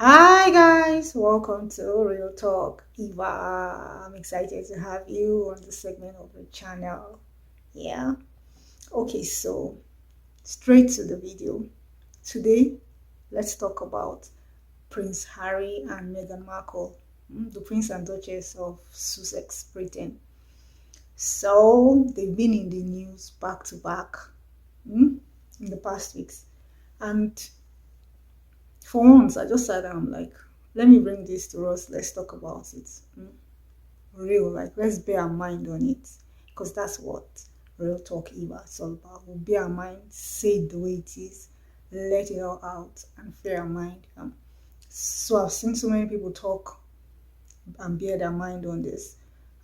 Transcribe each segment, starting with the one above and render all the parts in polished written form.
Hi guys, welcome to Real Talk Eva. I'm excited to have you on this segment of the channel. Yeah. Okay, so straight to the video. Today, let's talk about Prince Harry and Meghan Markle, the Prince and Duchess of Sussex, Britain. So they've been in the news back to back in the past weeks, and for once, I just sat down, I'm like, let me bring this to us. Let's talk about it. Real, like, let's bear our mind on it. Because that's what Real Talk Eva is all about. We'll bear our mind, say it the way it is, let it all out, and bear our mind. So I've seen so many people talk and bear their mind on this.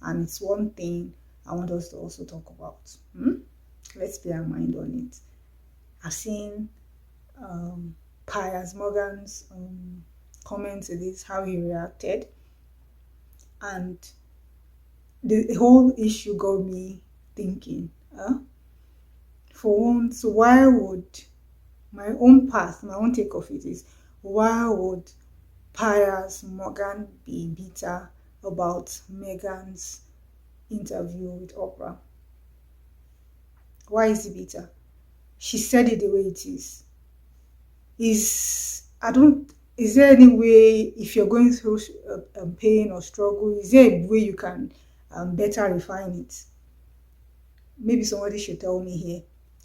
And it's one thing I want us to also talk about. Let's bear our mind on it. I've seen Piers Morgan's comment to this, how he reacted, and the whole issue got me thinking, for once, why would my own take of it is, why would Piers Morgan be bitter about Meghan's interview with Oprah? Why is he bitter? She said it the way it is. Is there any way, if you're going through pain or struggle, is there a way you can better refine it? Maybe somebody should tell me here,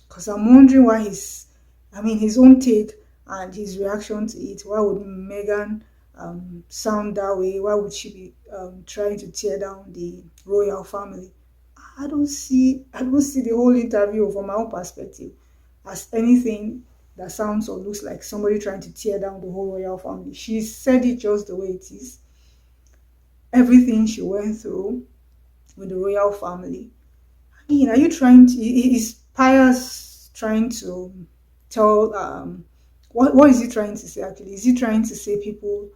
because I'm wondering why his own take and his reaction to it. Why would Meghan sound that way? Why would she be trying to tear down the royal family? I don't see the whole interview from my own perspective as anything that sounds or looks like somebody trying to tear down the whole royal family. She said it just the way it is. Everything she went through with the royal family. I mean, are you trying to, is Piers trying to tell, what is he trying to say actually? Is he trying to say people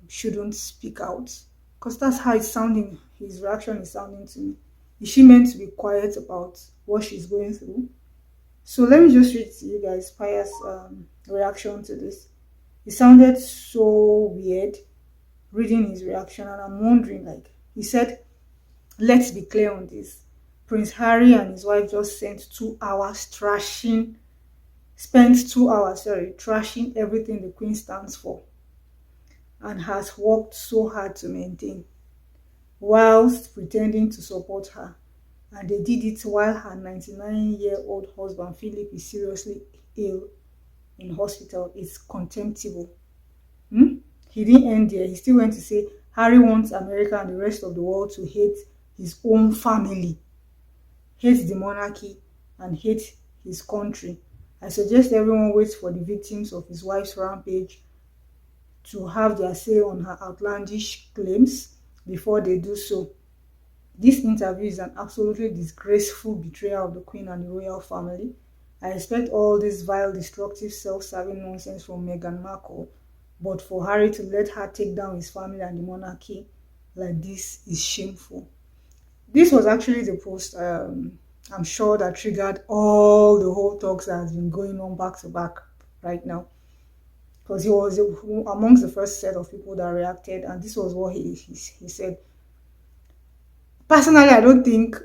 shouldn't speak out? Because that's how it's sounding, his reaction is sounding to me. Is she meant to be quiet about what she's going through? So let me just read to you guys Piers' reaction to this. It sounded so weird reading his reaction, and I'm wondering, like, he said, let's be clear on this. Prince Harry and his wife just spent 2 hours trashing everything the Queen stands for and has worked so hard to maintain, whilst pretending to support her. And they did it while her 99-year-old husband Philip is seriously ill in hospital. It's contemptible. He didn't end there. He still went to say Harry wants America and the rest of the world to hate his own family, hate the monarchy, and hate his country. I suggest everyone waits for the victims of his wife's rampage to have their say on her outlandish claims before they do so. This interview is an absolutely disgraceful betrayal of the Queen and the royal family. I expect all this vile, destructive, self-serving nonsense from Meghan Markle, but for Harry to let her take down his family and the monarchy like this is shameful. This was actually the post, I'm sure, that triggered all the whole talks that has been going on back to back right now. Because he was amongst the first set of people that reacted, and this was what he said. Personally, I don't think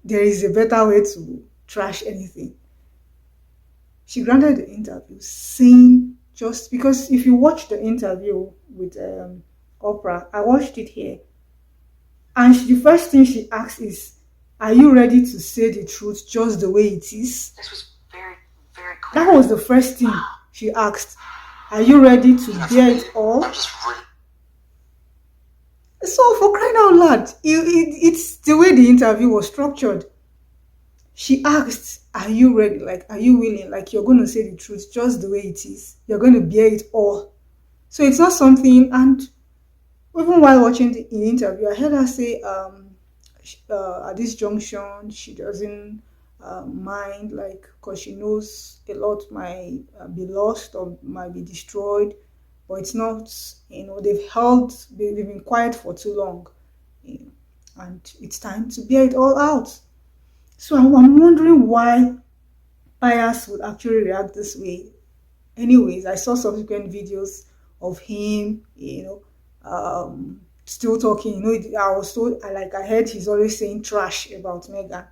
there is a better way to trash anything. She granted the interview saying, just because if you watch the interview with Oprah, I watched it here, and the first thing she asked is, are you ready to say the truth just the way it is? This was very, very clear. That was the first thing she asked. Are you ready to bear it all? So for crying out loud, it's the way the interview was structured. She asked, are you ready? Like, are you willing? Like, you're going to say the truth just the way it is. You're going to bear it all. So it's not something, and even while watching the interview, I heard her say at this junction, she doesn't mind, like, because she knows a lot might be lost or might be destroyed. But it's not, they've been quiet for too long, and it's time to bear it all out. So I'm wondering why Piers would actually react this way. Anyways, I saw subsequent videos of him, still talking. I was told, I heard he's always saying trash about Meghan.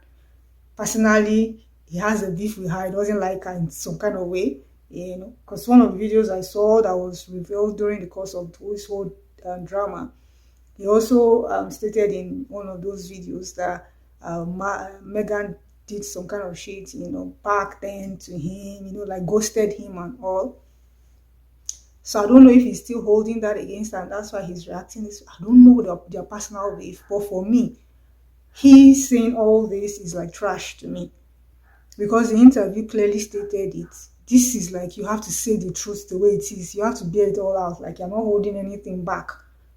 Personally, he has a beef with her. He doesn't like her in some kind of way, because one of the videos I saw that was revealed during the course of this whole drama, he also stated in one of those videos that Meghan did some kind of shit, back then to him, like ghosted him and all. So I don't know if he's still holding that against her, and that's why he's reacting this. I don't know their personal beef, but for me, he saying all this is like trash to me, because the interview clearly stated it. This is like, you have to say the truth the way it is. You have to bear it all out, like you're not holding anything back.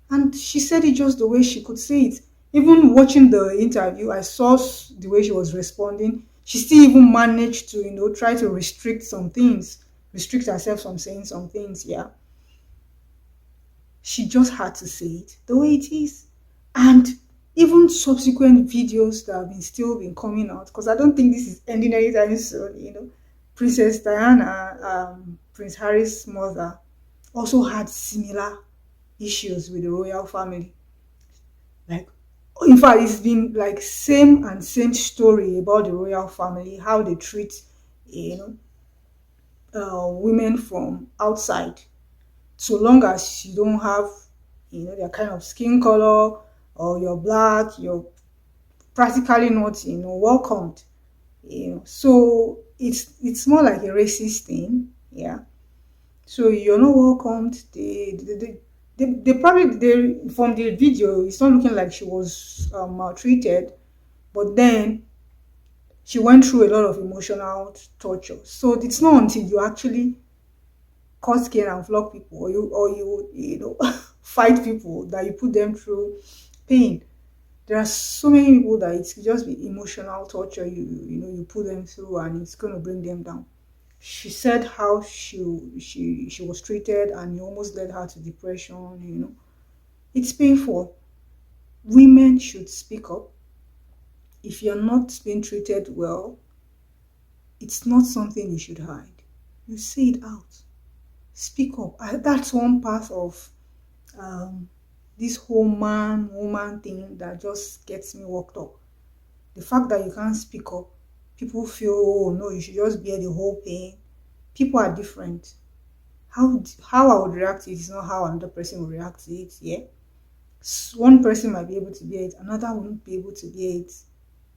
And she said it just the way she could say it. Even watching the interview, I saw the way she was responding. She still even managed to, try to restrict some things, restrict herself from saying some things, yeah. She just had to say it the way it is. And even subsequent videos that have still been coming out, because I don't think this is ending anytime soon. Princess Diana, Prince Harry's mother, also had similar issues with the royal family. Like, in fact, it's been like same and same story about the royal family, how they treat, women from outside. So long as you don't have, their kind of skin color, or you're black, you're practically not, welcomed. So it's more like a racist thing, yeah. So you're not welcomed. They probably, from the video, it's not looking like she was maltreated, but then she went through a lot of emotional torture. So it's not until you actually cut skin and flog people, or you fight people, that you put them through pain. There are so many people that it's just be emotional torture. You put them through, and it's going to bring them down. She said how she was treated, and it almost led her to depression. It's painful. Women should speak up. If you're not being treated well, it's not something you should hide. You say it out. Speak up. That's one part of this whole man-woman thing that just gets me worked up. The fact that you can't speak up, people feel, oh no, you should just bear the whole pain. People are different. How I would react to it is not how another person will react to it, yeah? One person might be able to bear it, another won't be able to bear it,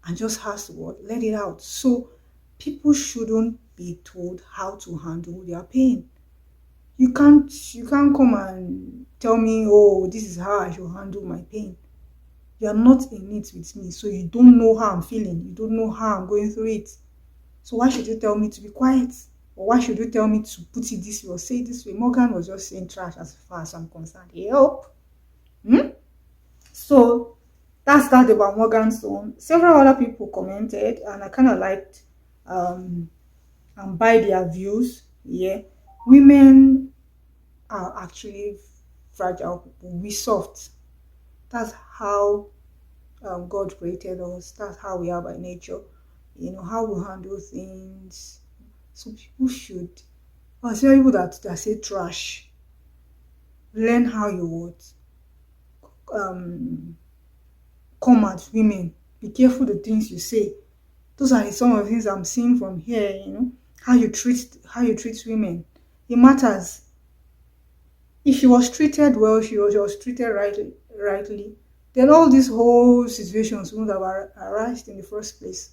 and just has to let it out. So people shouldn't be told how to handle their pain. You can't come and tell me, oh, this is how I should handle my pain. You are not in it with me, so you don't know how I'm feeling. You don't know how I'm going through it. So why should you tell me to be quiet? Or why should you tell me to put it this way or say it this way? Morgan was just saying trash as far as I'm concerned. Help. So that's that about Morgan's own. Several other people commented, and I kind of liked and by their views. Yeah, women are actually fragile people. We soft. That's how God created us. That's how we are by nature. How we handle things. So people should, especially people that say trash, learn how you would come at women. Be careful the things you say. Those are some of the things I'm seeing from here. How you treat women. It matters. If she was treated well, she was treated rightly, then all these whole situations wouldn't have arisen in the first place.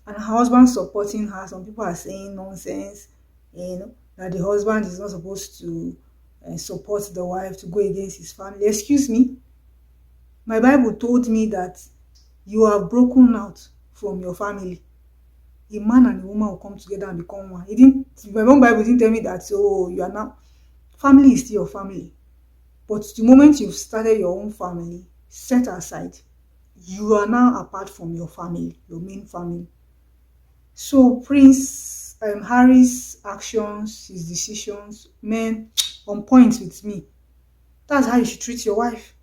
And her husband supporting her, some people are saying nonsense, that the husband is not supposed to support the wife to go against his family. Excuse me, my Bible told me that you have broken out from your family. A man and a woman will come together and become one. My own Bible didn't tell me that, so you are now, family is still your family. But the moment you've started your own family, set aside, you are now apart from your family, your main family. So Prince Harry's actions, his decisions, men on point with me. That's how you should treat your wife.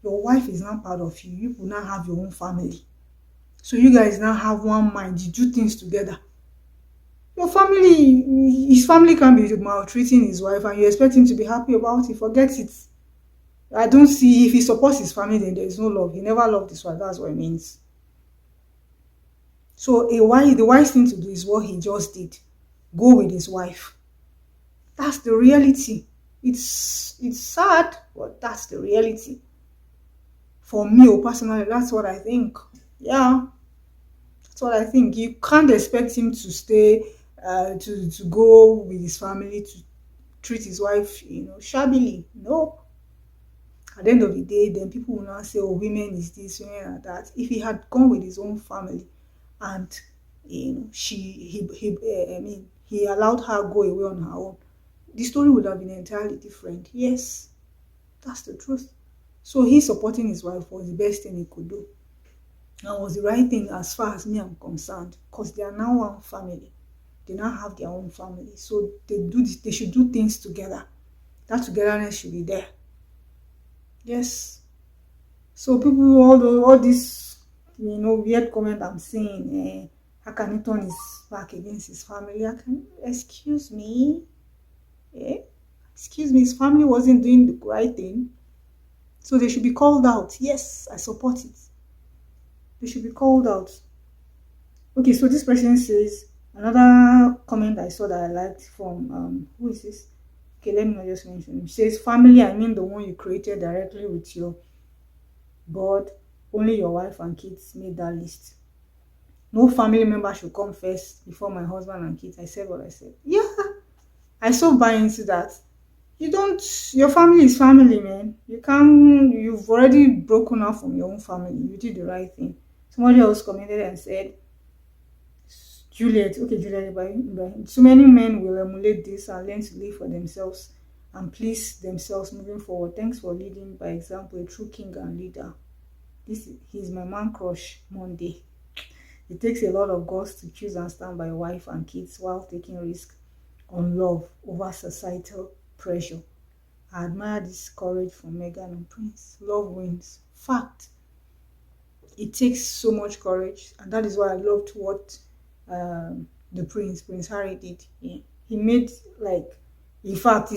Your wife is now part of you. You will now have your own family. So you guys now have one mind. You do things together. Your family, his family can be maltreating his wife and you expect him to be happy about it. Forget it. I don't see if he supports his family, then there is no love. He never loved his wife. That's what it means. So the wise thing to do is what he just did. Go with his wife. That's the reality. It's sad, but that's the reality. For me, personally, that's what I think. Yeah, that's what I think. You can't expect him to stay, to go with his family to treat his wife, shabbily. No. At the end of the day, then people will now say, "Oh, women is this, women are that." If he had gone with his own family, and he allowed her go away on her own, the story would have been entirely different. Yes, that's the truth. So he supporting his wife was the best thing he could do, and was the right thing as far as me I'm concerned, because they are now one family. They now have their own family, so they should do things together. That togetherness should be there. Yes. So people, all this, weird comment I'm seeing, how can he turn his back against his family? Excuse me, eh? Excuse me, his family wasn't doing the right thing, so they should be called out. Yes, I support it. They should be called out. Okay, so this person says another comment I saw that I liked from who is this? Okay, let me not just mention him. She says, family, I mean the one you created directly with your God. Only your wife and kids made that list. No family member should come first before my husband and kids. I said what I said. Yeah, I so buy into that. You don't, your family is family, man. You've already broken out from your own family. You did the right thing. Somebody else commented and said, Juliet, okay, Juliet, Ibrahim, so many men will emulate this and learn to live for themselves and please themselves moving forward. Thanks for leading by example, a true king and leader. He's my man crush, Monday. It takes a lot of guts to choose and stand by wife and kids while taking risk on love over societal pressure. I admire this courage from Meghan and Prince. Love wins. Fact. It takes so much courage, and that is why I loved what the Prince Harry did. Yeah. He made, like, in fact,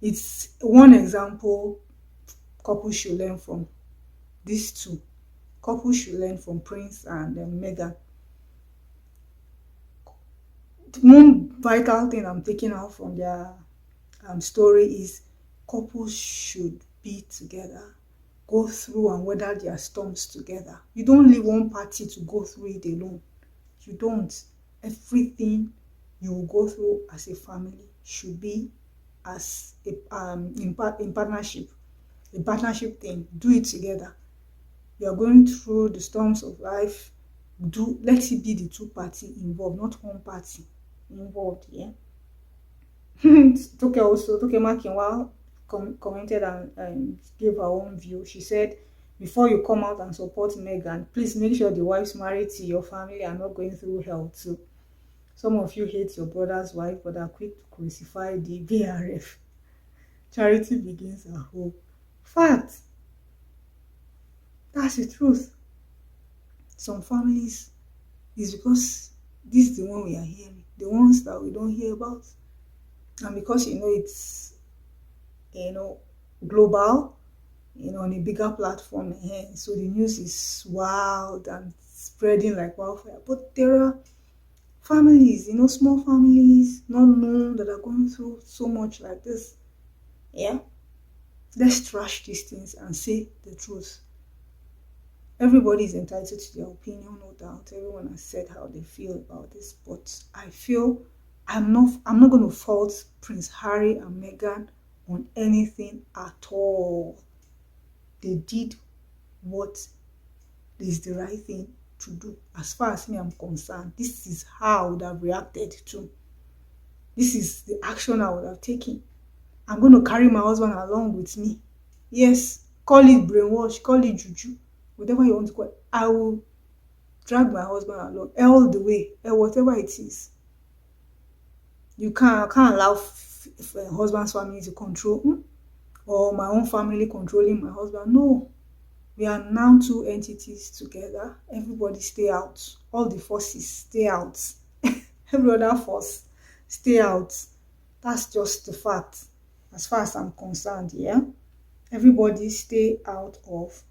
it's one example couples should learn from. These two couples should learn from Prince and Meghan. One vital thing I'm taking out from their story is couples should be together, go through and weather their storms together. You don't leave one party to go through it alone. You don't. Everything you will go through as a family should be as in partnership, a partnership thing. Do it together. You are going through the storms of life. Let it be the two party involved, not one party involved. Yeah. Toke Makinwa commented and gave her own view. She said, before you come out and support Meghan, please make sure the wives married to your family are not going through hell too. Some of you hate your brother's wife but are quick to crucify the BRF. Charity begins at home. Fact. That's the truth. Some families is because this is the one we are hearing, the ones that we don't hear about. And because it's global, on a bigger platform, so the news is wild and spreading like wildfire. But there are families, small families, not known, that are going through so much like this. Yeah. Let's trash these things and say the truth. Everybody is entitled to their opinion, no doubt. Everyone has said how they feel about this, but I feel I'm not going to fault Prince Harry and Meghan on anything at all. They did what is the right thing to do. As far as me I'm concerned, this is how I would have reacted to. This is the action I would have taken. I'm going to carry my husband along with me. Yes, call it brainwash, call it juju, whatever you want to call it. I will drag my husband along all the way, whatever it is. I can't allow husband's family to control or my own family controlling my husband. No, we are now two entities together. Everybody stay out. All the forces stay out. Every other force, stay out. That's just the fact. As far as I'm concerned, yeah. Everybody stay out of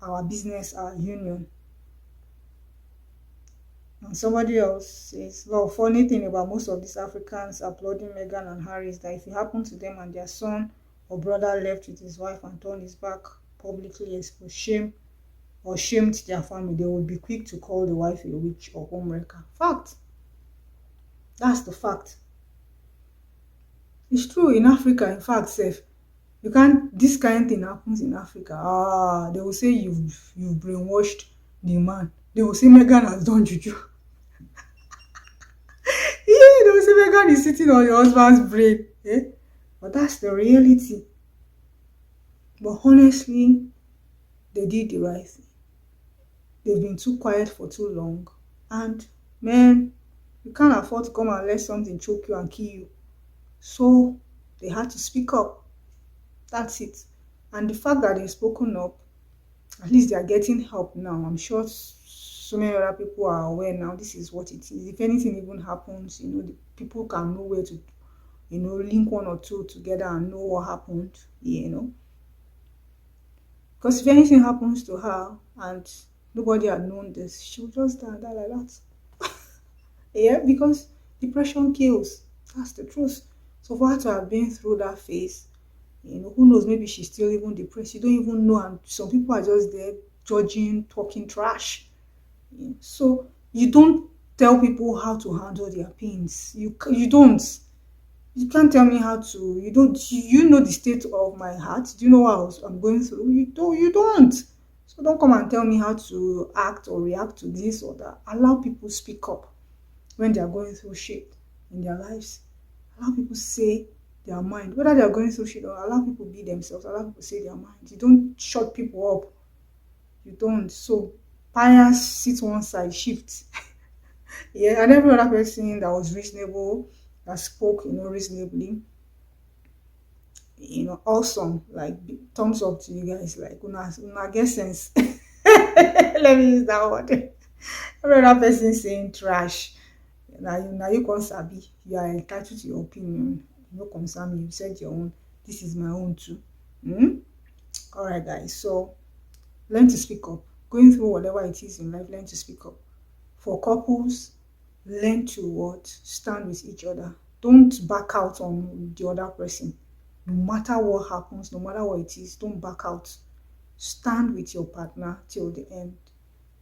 our business, our union. And somebody else says, well, funny thing about most of these Africans applauding Meghan and Harry is that if it happened to them and their son or brother left with his wife and turned his back publicly, exposed shame or shamed their family, they would be quick to call the wife a witch or homewrecker. Fact. That's the fact. It's true in Africa, in fact, safe. You can't, this kind of thing happens in Africa. They will say you've brainwashed the man. They will say Meghan has done juju. Yeah, they will say Meghan is sitting on your husband's brain. Eh? But that's the reality. But honestly, they did the right thing. They've been too quiet for too long. And man, you can't afford to come and let something choke you and kill you. So they had to speak up. That's it. And the fact that they've spoken up, at least they are getting help now. I'm sure so many other people are aware now. This is what it is. If anything even happens, the people can know where to, link one or two together and know what happened, Because if anything happens to her and nobody had known this, she would just die like that. Yeah, because depression kills. That's the truth. So for her to have been through that phase, who knows, maybe she's still even depressed. You don't even know. And some people are just there judging, talking trash. So you don't tell people how to handle their pains. You don't. You can't tell me how to. You don't. You know the state of my heart. Do you know what I'm going through? You don't. So don't come and tell me how to act or react to this or that. Allow people speak up when they are going through shit in their lives. Allow people say their mind, whether they are going through shit, or allow people be themselves. Allow people say their mind. You don't shut people up. You don't. So bias sit one side, shift. Yeah, and every other person that was reasonable, that spoke, reasonably, awesome. Like thumbs up to you guys. Like una get sense. Let me use that word. Every other person saying trash. Now you can sabi. You are entitled to your opinion. No concern me. You said your own. This is my own too. All right, guys. So learn to speak up. Going through whatever it is in life, learn to speak up. For couples, learn to what? Stand with each other. Don't back out on the other person. No matter what happens, no matter what it is, don't back out. Stand with your partner till the end.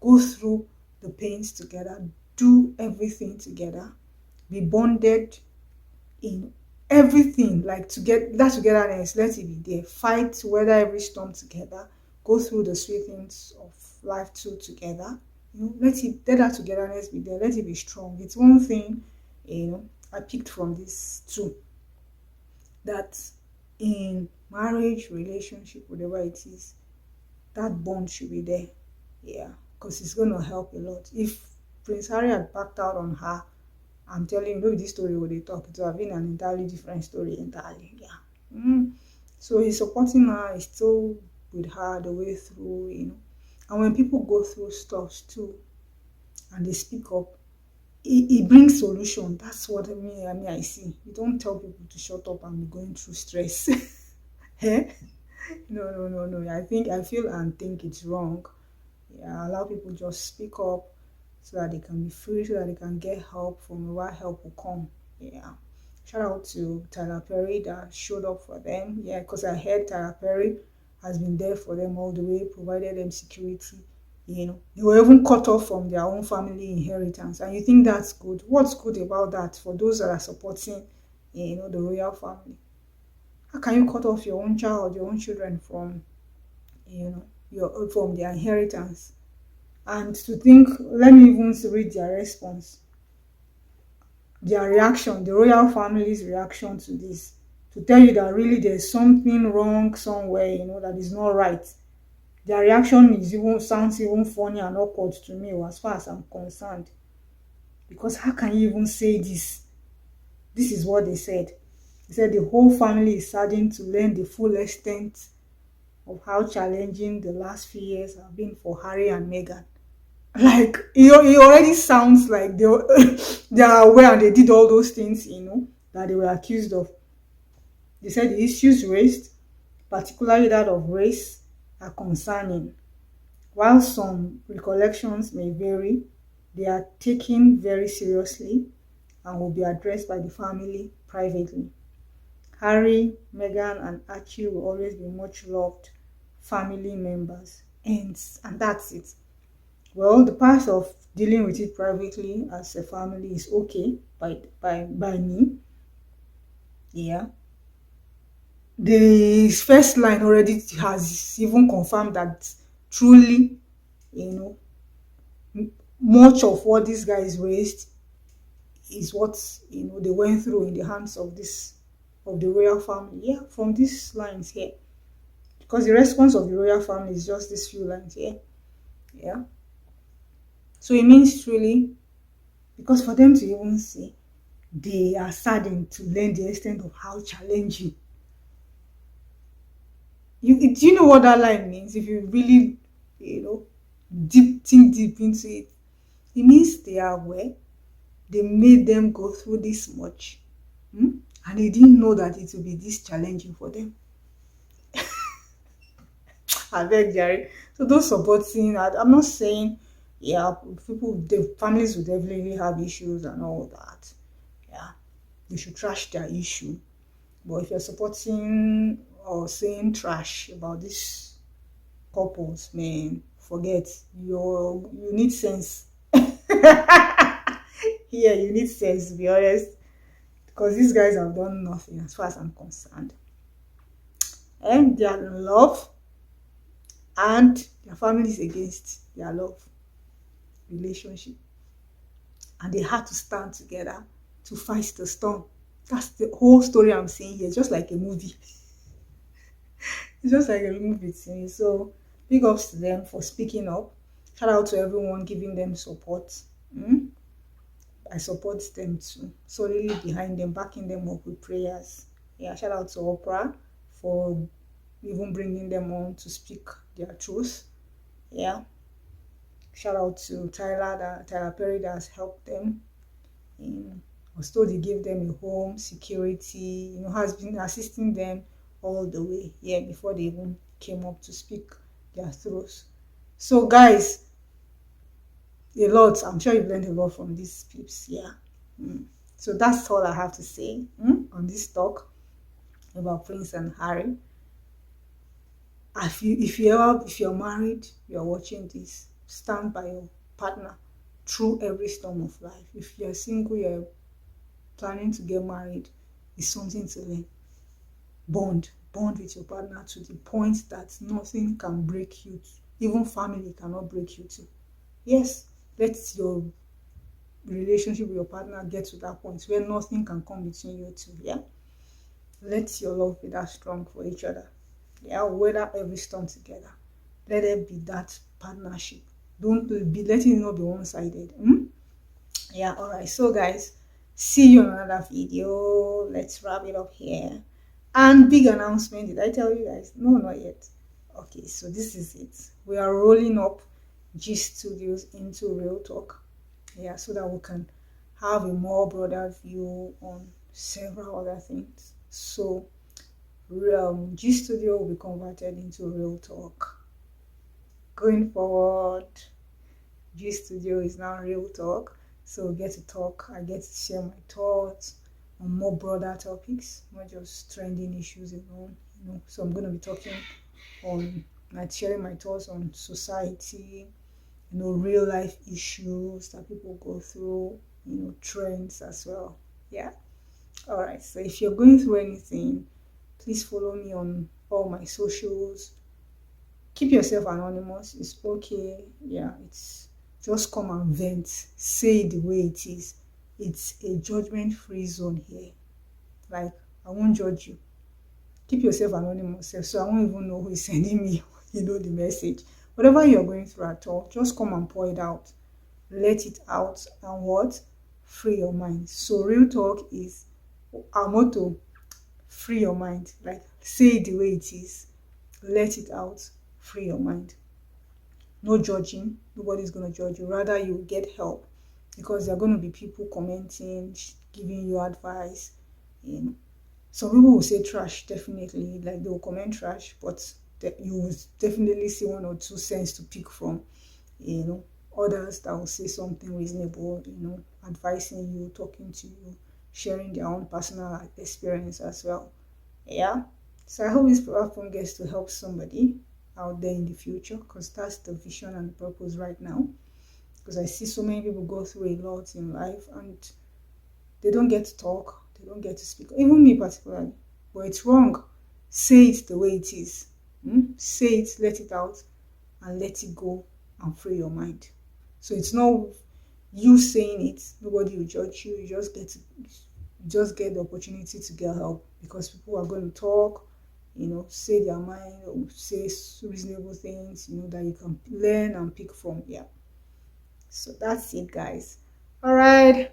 Go through the pains together. Do everything together. Be bonded in everything. Like to get that togetherness, let it be there. Fight, weather every storm together. Go through the sweet things of life too together. Let that togetherness be there. Let it be strong. It's one thing, I picked from this too. That in marriage, relationship, whatever it is, that bond should be there. Yeah, because it's going to help a lot. If Prince Harry had backed out on her, I'm telling you, look, this story where they talk, it would have been an entirely different story entirely. Yeah. So he's supporting her, he's still with her the way through, And when people go through stuff too, and they speak up, it brings solution. That's what I see. You don't tell people to shut up and be going through stress. Eh? No. I feel and think it's wrong. Yeah, allow people just speak up so that they can be free, so that they can get help from where help will come. Yeah. Shout out to Tyler Perry that showed up for them. Yeah, because I heard Tyler Perry has been there for them all the way, provided them security. They were even cut off from their own family inheritance. And you think that's good? What's good about that for those that are supporting, the royal family? How can you cut off your own child, your own children from, from their inheritance? And to think, let me even read their response, their reaction, the royal family's reaction to this, to tell you that really there's something wrong somewhere, that is not right. Their reaction sounds even funny and awkward to me, as far as I'm concerned. Because how can you even say this? This is what they said. They said the whole family is saddened to learn the full extent of how challenging the last few years have been for Harry and Meghan. Like it already sounds like they are aware and they did all those things, that they were accused of. They said the issues raised, particularly that of race, are concerning. While some recollections may vary, they are taken very seriously and will be addressed by the family privately. Harry, Meghan, and Archie will always be much loved family members. And that's it. Well, the part of dealing with it privately as a family is okay by me. Yeah. The first line already has even confirmed that truly, you know, much of what these guys raised is what they went through in the hands of the royal family. Yeah, from these lines here. Because the response of the royal family is just these few lines here. Yeah. So it means truly, because for them to even say they are saddened to learn the extent of how challenging. Do you know what that line means? If you really, you know, think deep into it, it means they are aware. They made them go through this much, and they didn't know that it would be this challenging for them. I beg, Jerry. So those supporting, I'm not saying, yeah, the families will definitely have issues and all that. Yeah, you should trash their issue. But if you're supporting or saying trash about these couples, man, forget. You need sense. Yeah, you need sense, to be honest. Because these guys have done nothing as far as I'm concerned. And they are in love, and their family is against their love relationship. And they had to stand together to fight the storm. That's the whole story I'm saying here, just like a movie. It's just like a movie to me. So big ups to them for speaking up. Shout out to everyone giving them support. I support them too. Solely behind them, backing them up with prayers. Yeah, shout out to Oprah for even bringing them on to speak their truth. Yeah, shout out to Tyler Perry that has helped them. Also, they gave them a home, security, has been assisting them all the way, yeah, before they even came up to speak their truths. So, guys, a lot. I'm sure you've learned a lot from these peeps, yeah. So that's all I have to say on this talk about Prince and Harry. If you're married, you're watching this, stand by your partner through every storm of life. If you're single, you're planning to get married, it's something to learn. Bond with your partner to the point that nothing can break you. Even family cannot break you too. Yes, let your relationship with your partner get to that point where nothing can come between you two. Yeah, let your love be that strong for each other. Yeah, weather every storm together. Let there be that partnership. Don't be letting it not be one-sided. Yeah, all right. So, guys, see you on another video. Let's wrap it up here. And big announcement. Did I tell you guys? No, not yet. Okay, so this is it. We are rolling up G Studios into Real Talk. Yeah, so that we can have a more broader view on several other things. So, G Studio will be converted into Real Talk. Going forward, G Studio is now Real Talk. So we get to talk. I get to share my thoughts on more broader topics, not just trending issues alone. So I'm going to be talking on, like, sharing my thoughts on society, real life issues that people go through, trends as well. Yeah. All right. So if you're going through anything, please follow me on all my socials. Keep yourself anonymous. It's okay. Yeah, it's just come and vent. Say it the way it is. It's a judgment-free zone here. Like, I won't judge you. Keep yourself anonymous, so I won't even know who is sending me, the message. Whatever you're going through at all, just come and pour it out. Let it out, and what? Free your mind. So Real Talk is our motto. Free your mind. Like, say it the way it is. Let it out. Free your mind. No judging. Nobody's going to judge you. Rather, you get help, because there are going to be people commenting, giving you advice. You know, some people will say trash, definitely, like they will comment trash, but you will definitely see 1 or 2 cents to pick from. You know, others that will say something reasonable, advising you, talking to you, sharing their own personal experience as well. Yeah. So I hope this platform gets to help somebody out there in the future, because that's the vision and purpose right now. Because I see so many people go through a lot in life and they don't get to talk, they don't get to speak, even me particularly. But it's wrong. Say it the way it is. Say it, let it out, and let it go and free your mind. So it's not you saying it, nobody will judge you. You just get the opportunity to get help, because people are going to talk, say their mind, or say reasonable things, that you can learn and pick from. Yeah. So that's it, guys. All right.